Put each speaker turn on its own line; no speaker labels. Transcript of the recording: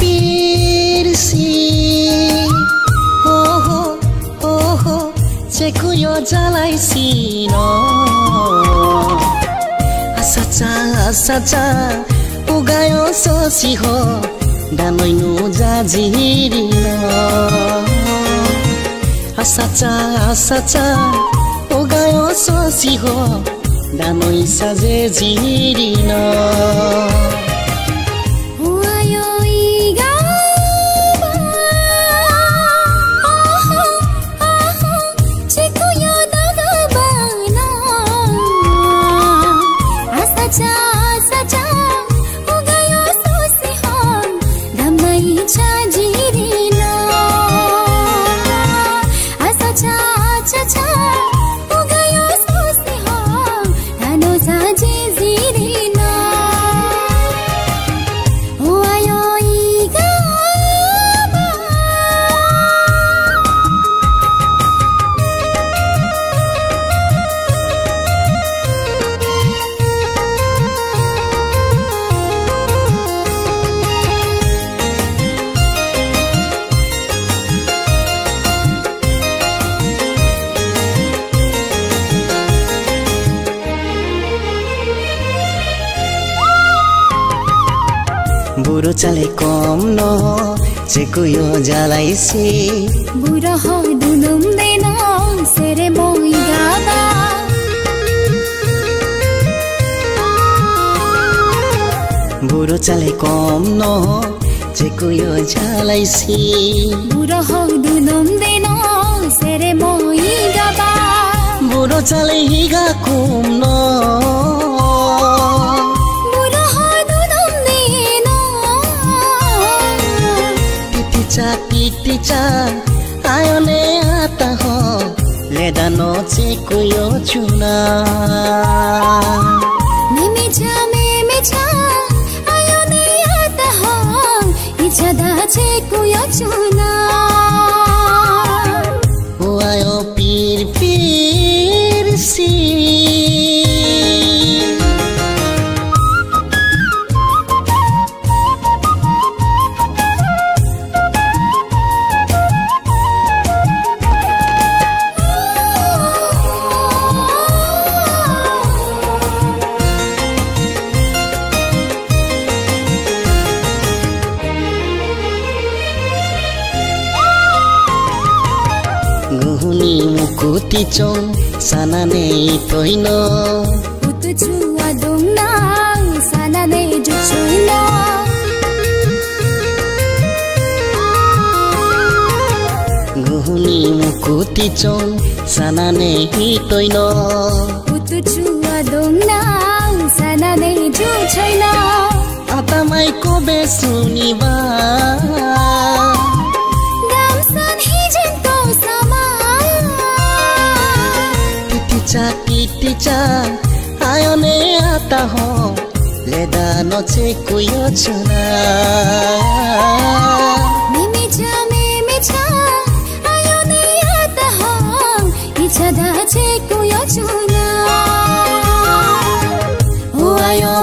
pirsi oh cekuyo jalai sino asacha ugayo sosiho damoinu jajirino asacha ugayo sosiho damoi sajejirino बुरो चले कम न चेकुयो जलाइसी
बुरो हो दुनुम देन सेरे मोई गाबा
बुरो चले कम न चेकुयो जलाइसी
बुरो हो दुनुम देन सेरे मोई गाबा
बुरो चले हिगा कुम न Piticha ayone ata ho leda no chekuyo chuna
memecha ayone ata ho ichada chekuyo chuna
o ayo pirsi Guhuni mukuti chong sanane toino
utuchu adongna sanane juchuino
Guhuni mukuti chong sanane toino
utuchu adongna sanane juchuino
atamai ko besuniba Piticha ayone ata ho leda no chekuyo chuna
memecha ayone ata ho ichada chekuyo chuna
o ayo